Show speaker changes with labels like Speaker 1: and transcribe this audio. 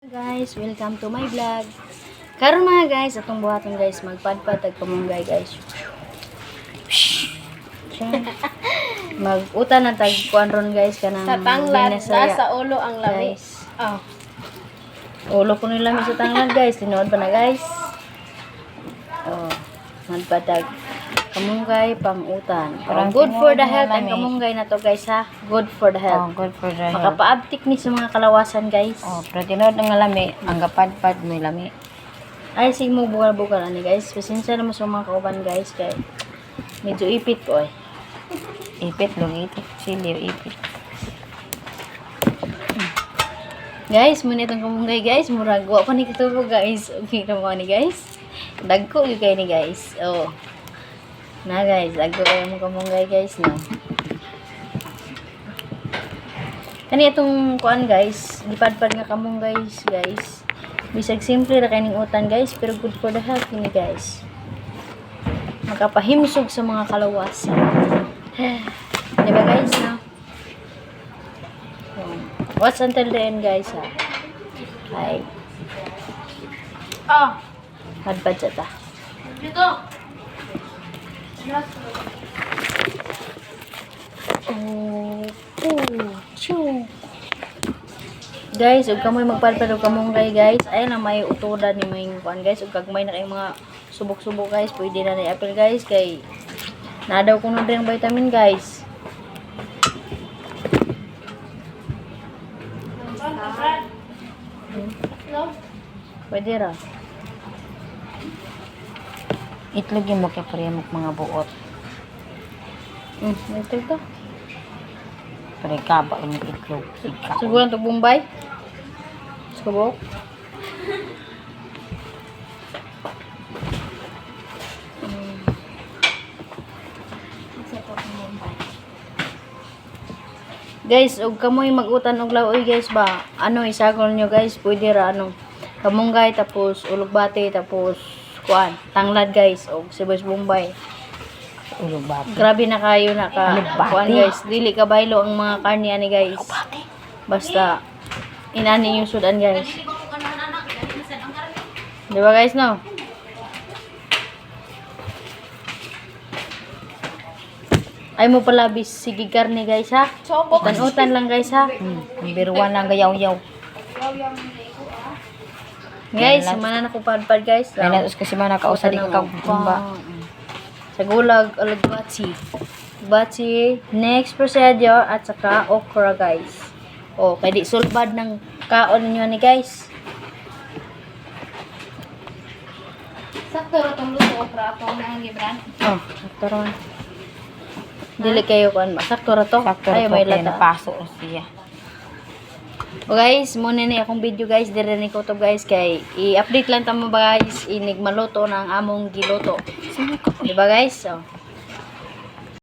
Speaker 1: Guys, welcome to my vlog. Karon mga guys, atong buhaton guys, magpadpad tag kamonggay guys. Mag-utan na tag kuan ron guys kanang
Speaker 2: Sa tanglad,
Speaker 1: Binisaya.
Speaker 2: nasa ulo ang lami.
Speaker 1: Guys.
Speaker 2: Oh.
Speaker 1: Ulo ko nila sa tanglad guys, tinuod ba na guys? Oh, magpadag kamonggay pang utan.
Speaker 2: Parang
Speaker 1: Good for the
Speaker 2: tinuod
Speaker 1: health
Speaker 2: na
Speaker 1: ang
Speaker 2: lami.
Speaker 1: kamonggay na to guys ha. Good for the
Speaker 2: Oh,
Speaker 1: health.
Speaker 2: good for the health.
Speaker 1: Makapaabtik ni sa mga kalawasan guys.
Speaker 2: Oh, pero tinood ng lami, ang gapadpad may lami.
Speaker 1: Ay, sige mo bugal-bugal ani guys. Pasensya na mo sa mga kauban guys kay medyo ipit ko eh.
Speaker 2: Ipit lang ito. Sili, ipit.
Speaker 1: Guys, muna itong kamunggay guys. Murag, wa pa ni kitubo guys. Okay na mo ni guys. Dagko yung kayo ni guys. Oh. Na guys, dagko kayo mo kamunggay guys no. Kani itong kuan guys. Dipadpad nga kamunggay guys. Bisag simple ra kaning utan guys. Pero good for the health ni guys. Makapahimsog sa mga kalawasan. Diba guys no? Watch until the end guys ha. Hi.
Speaker 2: Oh,
Speaker 1: Hadpad sa ta.
Speaker 2: dito.
Speaker 1: Oh, choo. Guys, ug kamoy magpadpad og kamonggay guys. Ay na may utodan ni may kuan guys. Ug kagmay na kay mga subok-subok guys. Pwede na ni apple guys kay nadaw ko na rin vitamin guys. Pwede ra.
Speaker 2: Itlog yung mo kay parehong mga buot.
Speaker 1: Ito to.
Speaker 2: Pero kaba yung itlog. Ika.
Speaker 1: Siguro to Bombay. Subok. Guys, ug kamoy mag-utan og laoy guys ba. Ano isagol nyo guys, pwede ra ano. Kamonggay tapos Alogbati tapos kuan, tanglad guys og sibuyas Bombay.
Speaker 2: Alogbati.
Speaker 1: Grabe na kayo na ka
Speaker 2: Alogbati.
Speaker 1: kuan guys. Dili ka baylo ang mga karne ani guys. Basta inani yung sudan guys. Di ba guys no? Ay mo pala bis sige karne guys ha. Utan-utan lang guys ha.
Speaker 2: Ang biruan lang gayaw-yaw.
Speaker 1: Guys, mana na ko padpad guys.
Speaker 2: Ay natos kasi man nakausa di ka kagumba.
Speaker 1: Sa gulag Alogbati. Bati, next procedure at saka okra guys. Oh, kay di sulbad ng kaon niyo ni guys.
Speaker 2: Sakto ra tong luto okra ato ang gibran.
Speaker 1: Oh, sakto ron. Dili kayo kuan ba? Sakto ra to.
Speaker 2: Sakto
Speaker 1: Ay,
Speaker 2: ra
Speaker 1: may
Speaker 2: may
Speaker 1: lata.
Speaker 2: napasok na siya.
Speaker 1: O guys, muna ni akong video guys, dire ni ko to guys kay i-update lang tamo guys, inig maluto ng among giluto. Di ba guys? Oh.